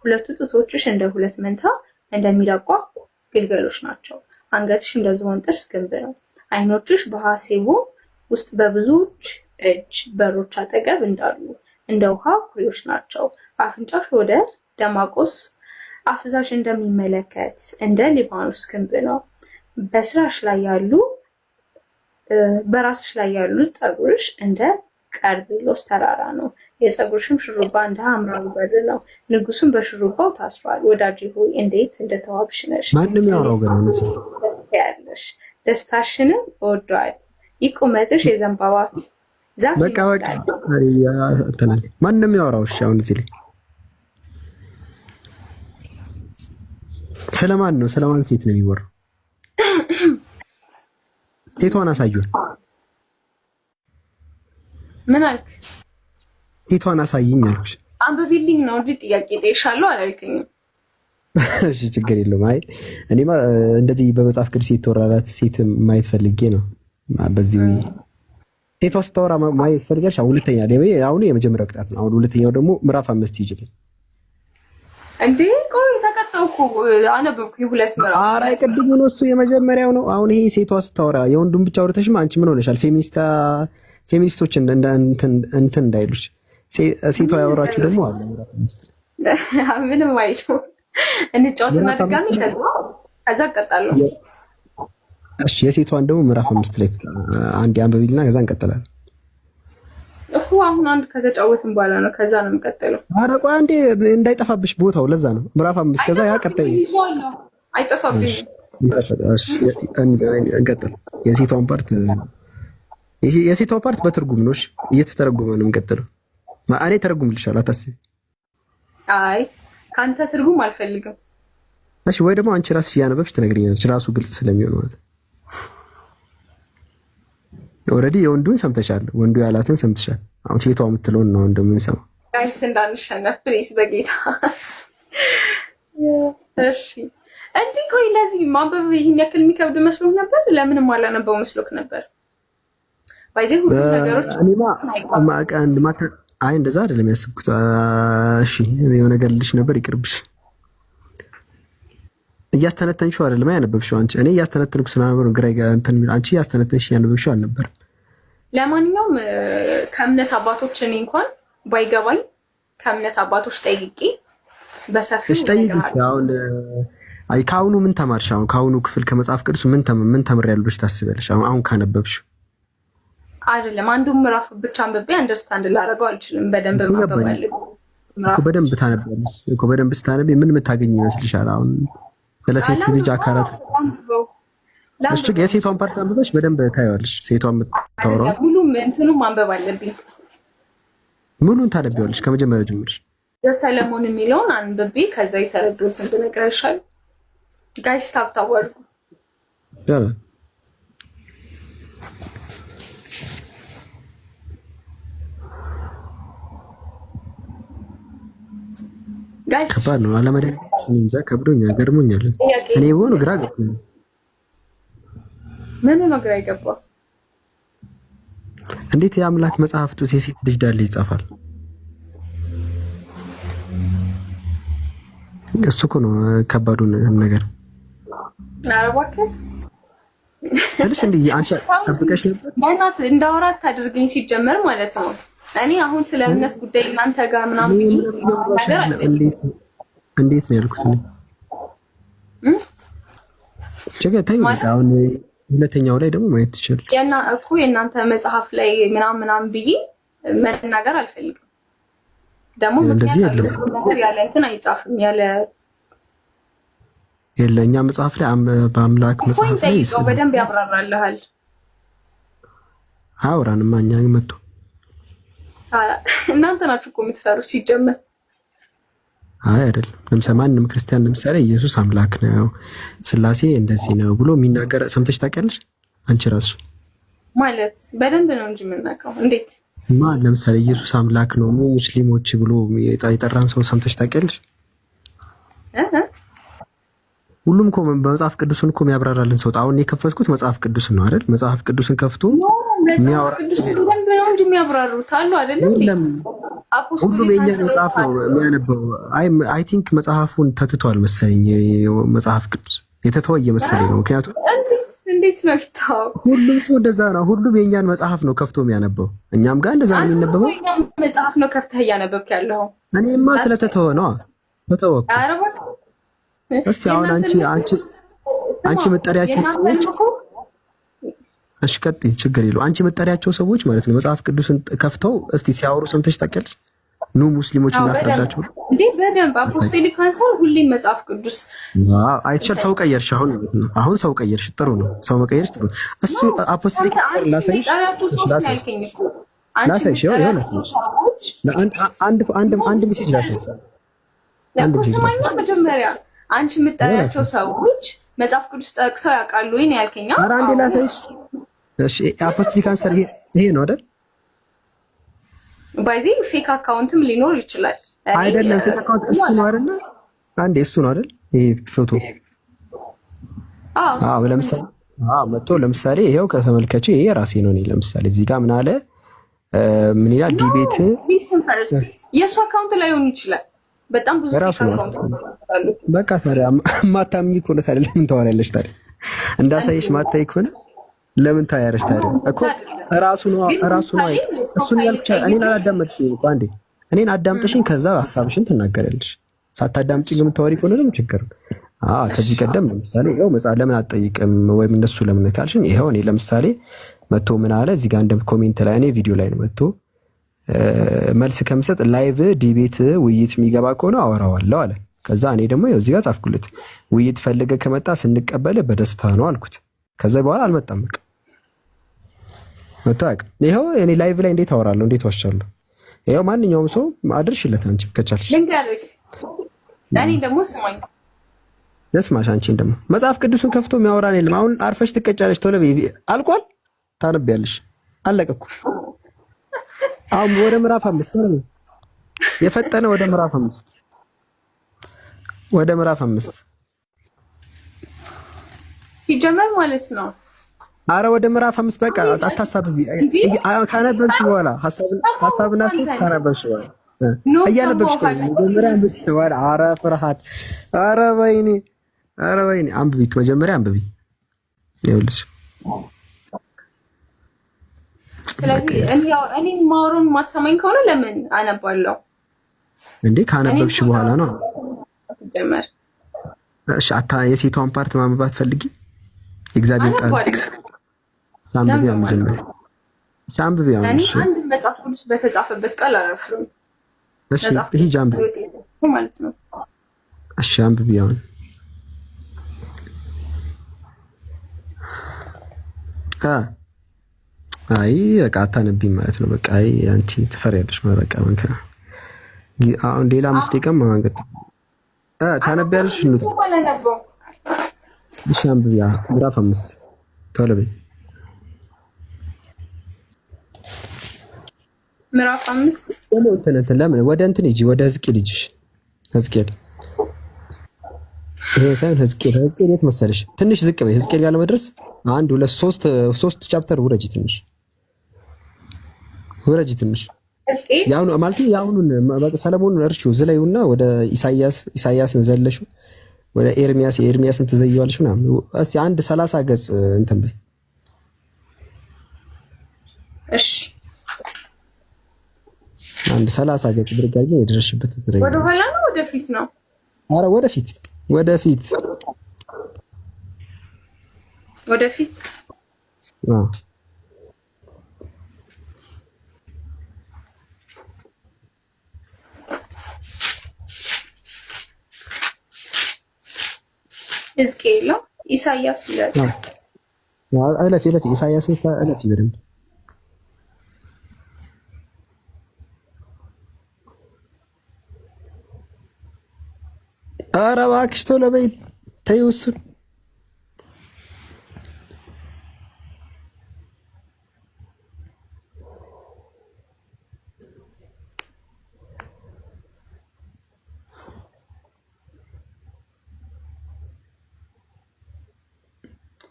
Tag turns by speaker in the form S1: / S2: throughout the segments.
S1: ሁለቱ ጡቶችሽ እንደ ሁለት መንታ እንደሚራቋ ግልገሎች ናቸው። አንገትሽ እንደ ዝሆን ጥርስ ግንብ ነው። ዓይኖችሽ በሐሴቦ ውስጥ በብዙዎች እጅ በሮች አጠገብ እንዳሉ እንደ ውሃ ኩሬዎች ናቸው። አፍንጫሽ ወደ ደማቆስ አፍዛሽ እንደሚመለከት እንደ ሊባኖስ ግንብ ነው። በራስሽ ላይ ያሉ ጠጉርሽ እንደ ቀርሜሎስ ተራራ ነው። የፀጉርሽም ሽሩባ እንደ ሐምራዊ በር ነው። ንጉሱም በሽሩባው ታስሯል። ወዳጄ ሆይ እንዴት እንደተዋብሽ ነሽ!
S2: ማንም ያወራው
S1: ያለሽ ደስታሽንም እወደዋለሁ። ይህ ቁመትሽ የዘንባባ ዛፍ
S2: ይመስላል። ማንም ያወራው እሺ። አሁን እዚህ ላይ ስለማን ነው? ስለማን ሴት ነው የሚወራው? ቴቷን አሳዩን።
S1: ምን አልክ?
S2: ቴቷን አሳይኝ አልኩሽ።
S1: አንብቢልኝ ነው እንጂ ጥያቄ ጠይሻለሁ አላልከኝም።
S2: እሺ ችግር የለውም። አይ እኔማ እንደዚህ በመጽሐፍ ቅዱስ የተወራላት ሴት ማየት ፈልጌ ነው። በዚህ ቴቷ ስታወራ ማየት ፈልጋሽ። ሁለተኛ አሁን የመጀመሪያው ቅጣት ነው። አሁን ሁለተኛው ደግሞ ምዕራፍ 5 ይጅልኝ
S1: እንዴ። ቆይ ተቀጣውኩ አነበብኩ ሁለት ምዕራፍ።
S2: ኧረ ቅድሙ ነው እሱ የመጀመሪያው ነው። አሁን ይሄ ሴቷ ስታወራ የወንዱን ብቻ አውርተሽማ አንቺ ምን ሆነሻል? ፌሚኒስቶች እንትን እንዳይሉሽ ሴቷ ያወራችሁ ደግሞ አለ
S1: ምንም አይሽው። እንጫወትና ድጋሚ ከዛ እቀጣለሁ።
S2: እሺ የሴቷን ደግሞ ምዕራፍ 5 ላይ አንድ አንብቢልና ከዛ እንቀጥላለን።
S1: አሁን አንድ ከተጫወትን በኋላ ነው ከዛ ነው የምቀጥለው።
S2: ኧረ ቆይ አንዴ እንዳይጠፋብሽ ቦታው፣ ለዛ ነው ምዕራፍ 5 ከዛ ያ ቀጣይ
S1: አይጠፋብኝ።
S2: እሺ እንቀጥል። የሴቷን ፓርት የሴቷ ፓርት በትርጉም ነው። እሺ እየተተረጎመ ነው የምንቀጥለው። እኔ ተረጉምልሻለሁ አታስቢ።
S1: አይ ካንተ ትርጉም አልፈልግም።
S2: እሺ ወይ ደግሞ አንቺ ራስሽ እያነበብሽ ትነግሪኛለሽ፣ ራሱ ግልጽ ስለሚሆን ማለት ነው። ኦልሬዲ የወንዱን ሰምተሻል፣ ወንዱ ያላትን ሰምተሻል። አሁን ሴቷ የምትለውን ነው እንደምንሰማው።
S1: ጋይስ እንዳንሸነፍ ፕሊስ በጌታ እሺ። እንዲህ ቆይ ለዚህ ማንበብ ይሄን ያክል የሚከብድ መስሎክ ነበር? ለምንም አላነበው መስሎክ ነበር? ባይዘ ሁሉ ነገሮች
S2: አይ እንደዛ አይደለም ያስብኩት። እሺ የሆነ ነገር ልልሽ ነበር፣ ይቅርብሽ። እያስተነተንሽው አይደለም ያነበብሽው አንቺ። እኔ እያስተነተንኩ ስለነበር ግራ እንትን አንቺ እያስተነተንሽ ያነበብሽው አልነበረም።
S1: ለማንኛውም ከእምነት አባቶች እኔ እንኳን ባይገባኝ ከእምነት አባቶች ጠይቄ በሰፊው
S2: አሁን አይ ከአሁኑ ምን ተማርሽ? አሁን ከአሁኑ ክፍል ከመጽሐፍ ቅዱስ ምን ተምሬያለሁ ብለሽ ታስቢያለሽ? አሁን ካነበብሽው
S1: አይደለም አንዱን ምዕራፍ ብቻ አንብቤ አንደርስታንድ ላደርገው አልችልም። በደንብ ማንበብ አለብኝ።
S2: በደንብ ታነቢያለሽ እኮ። በደንብ ስታነቢ ምን የምታገኝ ይመስልሻል? አሁን ስለ ሴት ልጅ አካላት እሺ፣ የሴቷን ፓርት አንብበሽ በደንብ ታያለሽ። ሴቷን የምታወራው
S1: ሙሉም እንትኑም ማንበብ አለብኝ።
S2: ሙሉን ታነቢያለሽ ከመጀመሪያ ጀምረሽ።
S1: የሰለሞን የሚለውን አንብቤ ከዛ የተረዱትን ብነግርሽ ይሻላል። ጋይስ ታብታወሩ
S2: ያለ ከባድ ነው። አለመደግ እንጃ ከብዶኛል፣ ገርሞኛል። እኔ ብሆን ግራ ገብቶኛል።
S1: ምን ነው ግራ ይገባ?
S2: እንዴት የአምላክ መጽሐፍቱ የሴት ልጅ ዳሌ ይጻፋል? እሱ እኮ ነው ከባዱን ነገር።
S1: ኧረ እባክህ
S2: ትንሽ እንዴ አንቺ ጠብቀሽ ነበር
S1: ማለት እንዳወራት ታድርገኝ ሲጀመር ማለት ነው። እኔ አሁን ስለ እምነት ጉዳይ እናንተ ጋር ምናምን ነገር አለ።
S2: እንዴት ነው ያልኩት ነው ቸገታይ አሁን ሁለተኛው ላይ ደግሞ ማየት ትችላለሽ።
S1: የእናንተ መጽሐፍ ላይ ምናምን ብዬ መናገር አልፈልግም። ደግሞ
S2: እንደዚህ
S1: ያለ እንትን አይጻፍም ያለ
S2: የለኛ መጽሐፍ ላይ በአምላክ መጽሐፍ ላይ
S1: በደንብ ያብራራልሃል።
S2: አውራንማ እኛ መጥቶ
S1: እናንተ ናችሁ እኮ የምትፈሩ ሲጀመር።
S2: አይ አይደለም። ለምሳሌ ማንም ክርስቲያን ለምሳሌ ኢየሱስ አምላክ ነው፣ ስላሴ እንደዚህ ነው ብሎ የሚናገር ሰምተሽ ታውቂያለሽ? አንቺ ራስሽ
S1: ማለት በደንብ ነው እንጂ የምናውቀው። እንዴት
S2: ለምሳሌ ኢየሱስ አምላክ ነው ሙስሊሞች ብሎ የጠራን ሰው ሰምተሽ ታውቂያለሽ? ሁሉም እኮ በመጽሐፍ ቅዱስን እኮ የሚያብራራልን ሰው አሁን የከፈትኩት መጽሐፍ ቅዱስን ነው አይደል? መጽሐፍ ቅዱስን ከፍቶ
S1: መጽሐፍ ቅዱስ በደንብ ነው እንጂ የሚያብራሩት አሉ አይደል?
S2: ሁሉም የእኛን መጽሐፍ ነው የሚያነበው። አይ ቲንክ መጽሐፉን ተትቷል መሰለኝ። መጽሐፍ ቅዱስ የተተወ እየመሰለኝ ነው። ምክንያቱም
S1: እንዴት ነው ታው
S2: ሁሉም ሰው እንደዛ ነው። ሁሉም የእኛን መጽሐፍ ነው ከፍቶ የሚያነበው። እኛም ጋር እንደዛ ነው የሚነበበው።
S1: መጽሐፍ ነው ከፍተህ እያነበብክ ያለው።
S2: እኔማ ስለተተወ ነው ተተወኩ። እስቲ አሁን አንቺ መጠሪያቸው ሰዎች እሺ፣ ቀጥይ፣ ችግር የለው። አንቺ መጠሪያቸው ሰዎች ማለት ነው መጽሐፍ ቅዱስን ከፍተው እስቲ ሲያወሩ ሰምተሽ ታውቂያለሽ? ኑ ሙስሊሞች እናስረዳቸው
S1: እንዴ! በደንብ አፖስቶሊክ ካንሰል ሁሌም መጽሐፍ ቅዱስ
S2: አይቻል። ሰው ቀየርሽ፣ አሁን ሰው ቀየርሽ። ጥሩ ነው፣ ሰው መቀየርሽ ጥሩ። እሱ አፖስቶሊክ ላሳይሽ አንድ ሜሴጅ ላሳይሽ።
S1: መጀመሪያ አንቺ የምጠሪያቸው ሰዎች መጽሐፍ ቅዱስ ጠቅሰው ያውቃሉ ወይ ነው ያልከኝ?
S2: ኧረ አንዴ ላሳይሽ። እሺ አፖስቶሊክ ካንሰል ይሄ ነው አይደል?
S1: ባይዚ ፌክ አካውንትም ሊኖር ይችላል።
S2: አይደለም ፌክ አካውንት እሱ ነው አይደል? አንዴ እሱ ነው አይደል? ይሄ ፎቶ ለምሳሌ መጥቶ ለምሳሌ ይሄው ከተመልከቹ ይሄ ራሴ ነው። እኔ ለምሳሌ እዚህ ጋር ምን አለ ምን ይላል? ዲቤት
S1: የእሱ አካውንት ላይ ሆን ይችላል። በጣም ብዙ አካውንት አሉ።
S2: በቃ ታዲያ ማታምኚ ከሆነ ታዲያ ለምን ታወሪያለሽ? ታዲያ እንዳሳየሽ ማታይ ከሆነ ለምን ታያረሽ? ታዲያ እኮ ራሱ ነው እሱን ያልኩሽ። እኔን አላዳመጥሽኝ እኮ አንዴ እኔን አዳምጥሽኝ፣ ከዛ ሐሳብሽን ትናገሪያለሽ። ሳታዳምጪኝ የምታወሪ ከሆነ ለምን ችግር ነው? ከዚህ ቀደም ለምሳሌ ይኸው መጽሐፍ ለምን አትጠይቅም ወይም እነሱ ለምን ካልሽኝ፣ ይኸው እኔ ለምሳሌ መጥቶ ምን አለ እዚህ ጋር እንደ ኮሜንት ላይ እኔ ቪዲዮ ላይ ነው መጥቶ መልስ ከምሰጥ ላይቭ ዲቤት ውይይት የሚገባ ከሆነ አወራዋለሁ አለ። ከዛ እኔ ደግሞ ይኸው እዚህ ጋር ጻፍኩለት ውይይት ፈልገ ከመጣ ስንቀበል በደስታ ነው አልኩት። ከዛ በኋላ አልመጣም። በቃ መጥቶ አያውቅም። ይኸው እኔ ላይቭ ላይ እንዴት አወራለሁ? እንዴት ዋሻለሁ? ይኸው ማንኛውም ሰው አድርሽለት አንቺ ከቻልሽ።
S1: እኔ ደግሞ ስማኝ
S2: ለስማሽ አንቺን ደግሞ መጽሐፍ ቅዱስን ከፍቶ የሚያወራን የለም። አሁን አርፈሽ ትቀጫለሽ። ቶሎ አልቋል። ታነቢያለሽ። አለቀኩ። አሁን ወደ ምዕራፍ 5 ነው የፈጠነ ወደ ምዕራፍ 5
S1: ሲጀመር ማለት ነው።
S2: አረ ወደ ምዕራፍ 5 በቃ አታሳብቢ። ካነበብሽ በኋላ ሐሳብና አስተያየት ካነበብሽ በኋላ እያነበብሽ ነው መጀመሪያ አንብቢ። አረ ፍርሃት፣ አረ ወይኔ አንብቢ፣ መጀመሪያ አንብቢ። ይኸውልሽ
S1: ስለዚህ እኔ ማውሩን ማትሰማኝ ከሆነ ለምን አነባለሁ
S2: እንዴ? ካነበብሽ በኋላ ነው
S1: ጀመር።
S2: እሺ የሴቷን ፓርት ማንበብ ፈልጊ። እግዚአብሔር ቃል አንብቢ። መጀመሪያ አንብቢ።
S1: አንድ መጽሐፍ ቅዱስ በተጻፈበት ቃል አላፍርም።
S2: እሺ ይሄ ጃምብ
S1: ማለት ነው።
S2: እሺ አንብቢ። አይ በቃ አታነቢም ማለት ነው። በቃ አይ አንቺ ትፈሪያለሽ ማለት በቃ መንከ አሁን ሌላ 5 ደቂቃ ማንገት ታነቢያለሽ። እሺ አንብቢ። ምዕራፍ 5 ቶሎ በይ።
S1: ምዕራፍ 5
S2: ለምን ወደ እንትን ሂጂ፣ ወደ ሕዝቅኤል ሂጂሽ። ሕዝቅኤል ይሄ ሳይሆን ሕዝቅኤል የት መሰለሽ? ትንሽ ዝቅ በይ። ሕዝቅኤል ጋር ለመድረስ 1 2 3 ቻፕተር ውረጂ። ትንሽ ያው ማለት ያውኑን ሰለሞንን እርሺው ዝለዩና ወደ ኢሳይያስን ዘለሹ ወደ ኤርሚያስን ትዘይዋለሽ ምናምን። እስቲ 30 ገጽ እንትን በይ።
S1: እሺ
S2: 30 ገጽ ብርጋጌ የደረሽበት ትረይ።
S1: ወደ ኋላ ነው ወደፊት ነው?
S2: አረ ወደፊት
S1: ሕዝቅኤል ነው ኢሳይያስ ይላል።
S2: እለፊ ኢሳይያስን እለፊ በደንብ። ኧረ እባክሽ ቶሎ በይ ተይው እሱን።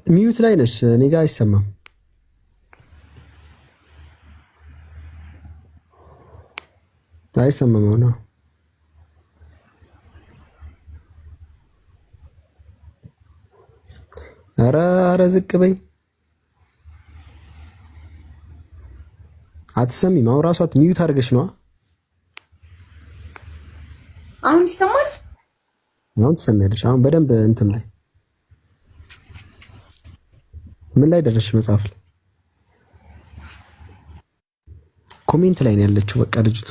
S2: ሚዩት ላይ ነሽ፣ እኔ ጋር አይሰማም። አይሰማም ነው። ኧረ ዝቅ በይ። አትሰሚም? አሁን ራሷ ሚዩት አድርገሽ ነዋ።
S1: አሁን ይሰማል?
S2: አሁን ትሰሚያለሽ። አሁን በደንብ እንትን ላይ ምን ላይ ደረስሽ? መጽሐፍ ላይ ኮሜንት ላይ ነው ያለችው። በቃ ልጅቱ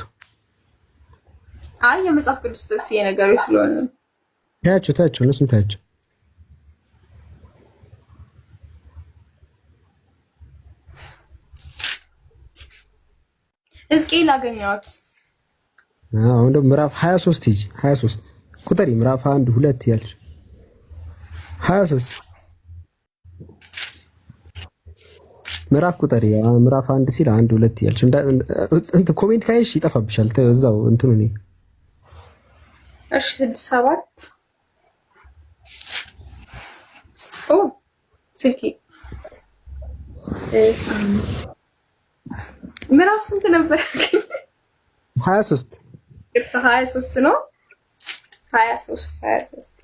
S1: አይ የመጽሐፍ ቅዱስ ጥቅስ የነገሮች ስለሆነ
S2: ታያቸው እነሱን ታያቸው።
S1: ሕዝቅኤል አገኘኋት።
S2: አሁን ደግሞ ምዕራፍ 23 ሂጂ። 23 ቁጥሪ ምዕራፍ 1 2 ያልሽ 23 ምዕራፍ ቁጥሪ ምዕራፍ 1 ሲል 1 2 ያልሽ እንት ኮሜንት ካይሽ ይጠፋብሻል። እዛው እንትኑ ነው።
S1: እሺ 7 ኦ ስልኪ ምዕራፍ ስንት ነበር?
S2: 23
S1: 23 ነው። 23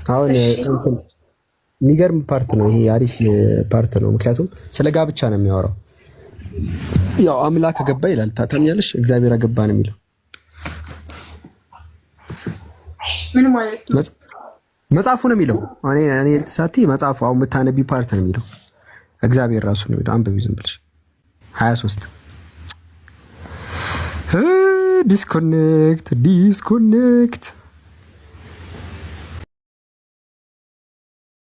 S2: አሁን የሚገርም ፓርት ነው ይሄ፣ አሪፍ ፓርት ነው። ምክንያቱም ስለ ጋብቻ ነው የሚያወራው። ያው አምላክ አገባ ይላል። ታምኛለሽ? እግዚአብሔር አገባ ነው የሚለው።
S1: ምን ማለት ነው?
S2: መጽሐፉ ነው የሚለው። እኔ ተሳቲ መጽሐፉ አሁን የምታነቢ ፓርት ነው የሚለው። እግዚአብሔር ራሱ ነው የሚለው። አንብቢ ዝም ብለሽ 23 ዲስኮኔክት